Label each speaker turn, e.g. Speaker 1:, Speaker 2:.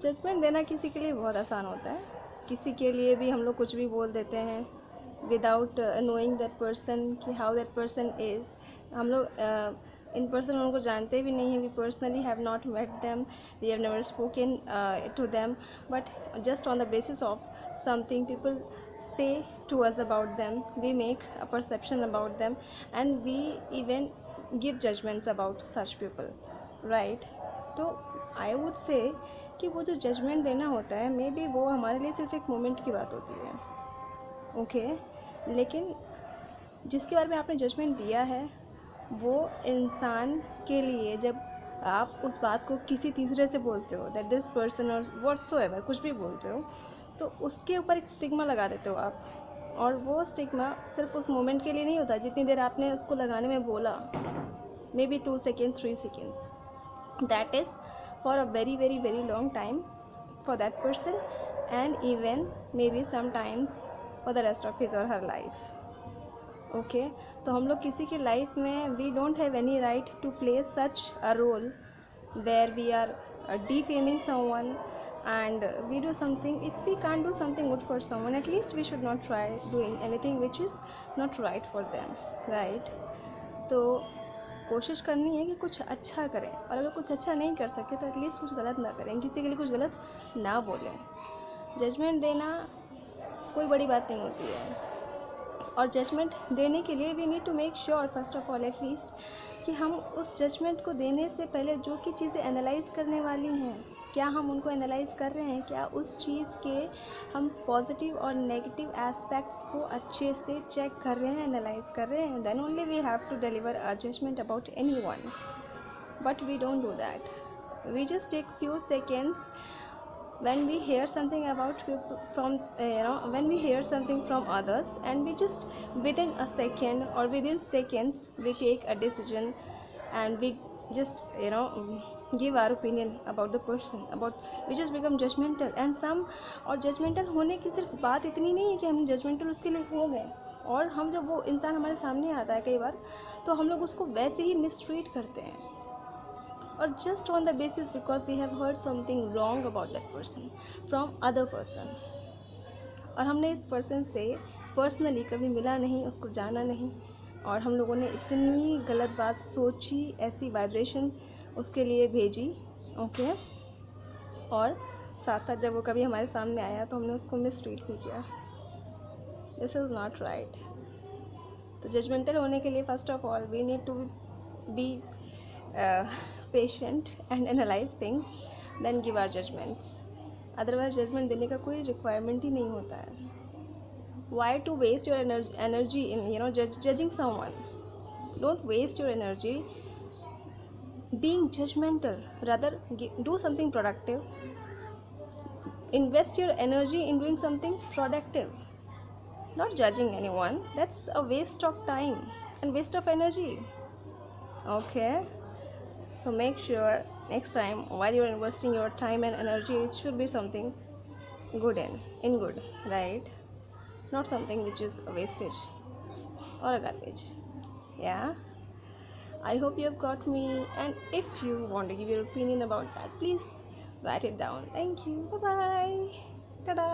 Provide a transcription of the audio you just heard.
Speaker 1: Judgement देना किसी के लिए बहुत आसान होता है, किसी के लिए भी हम लोग कुछ भी बोल देते हैं विदाउट नोइंग दैट पर्सन कि हाउ दैट पर्सन इज़। हम लोग इन पर्सन उनको जानते भी नहीं हैं, we personally have not met them, we have never spoken to them, but just on the basis of something people say to us about them, we make a perception about them and we even give judgments about such people, right. तो I would say कि वो जो judgement देना होता है may be वो हमारे लिए सिर्फ एक मोमेंट की बात होती है, ओके लेकिन जिसके बारे में आपने जजमेंट दिया है वो इंसान के लिए जब आप उस बात को किसी तीसरे से बोलते हो, दैट दिस पर्सन और व्हाटसोएवर कुछ भी बोलते हो, तो उसके ऊपर एक स्टिग्मा लगा देते हो आप, और वो स्टिग्मा सिर्फ उस मोमेंट के लिए नहीं होता जितनी देर आपने उसको लगाने में बोला, may be 2 seconds 3 seconds, that is for a very very very long time for that person and even maybe sometimes for the rest of his or her life, okay तो हम लोग किसी की लाइफ में we don't have any right to play such a role there we are defaming someone and we do something, if we can't do something good for someone at least we should not try doing anything which is not right for them, right. तो कोशिश करनी है कि कुछ अच्छा करें, और अगर कुछ अच्छा नहीं कर सकते तो एटलीस्ट कुछ गलत ना करें, किसी के लिए कुछ गलत ना बोलें। जजमेंट देना कोई बड़ी बात नहीं होती है, और जजमेंट देने के लिए we need to make sure first of all at least कि हम उस जजमेंट को देने से पहले जो कि चीज़ें एनालाइज करने वाली हैं, क्या हम उनको एनालाइज कर रहे हैं, क्या उस चीज़ के हम पॉजिटिव और नेगेटिव एस्पेक्ट्स को अच्छे से चेक कर रहे हैं, एनालाइज कर रहे हैं, then only we have to deliver a judgement about anyone, but we don't do that, we just take few seconds when we hear something about people from when we hear something from others, and we just within a second or within seconds we take a decision and we just give our opinion about the person, about we just become judgmental and some, और judgmental होने की सिर्फ बात इतनी नहीं है कि हम judgmental उसके लिए हो गए, और हम जब वो इंसान हमारे सामने आता है कई बार तो हम लोग उसको वैसे ही मिसट्रीट करते हैं, और just on the basis because we have heard something wrong about that person from other person, और हमने इस पर्सन से पर्सनली कभी मिला नहीं, उसको जाना नहीं, और हम लोगों ने इतनी गलत बात सोची, ऐसी वाइब्रेशन उसके लिए भेजी, ओके और साथ साथ जब वो कभी हमारे सामने आया तो हमने उसको मिसट्रीट भी किया, दिस इज़ नॉट राइट। तो जजमेंटल होने के लिए first of all we need to be patient and analyze things then give our judgments, otherwise judgment देने का कोई requirement ही नहीं होता है। Why to waste your energy in judging someone? Don't waste your energy being judgmental, rather do something productive, invest your energy in doing something productive, not judging anyone. That's a waste of time and waste of energy, okay? So make sure next time while you're investing your time and energy, it should be something good in good, right? Not something which is a wastage or a garbage. Yeah, I hope you have got me, and if you want to give your opinion about that, please write it down. Thank you, bye bye, ta-da.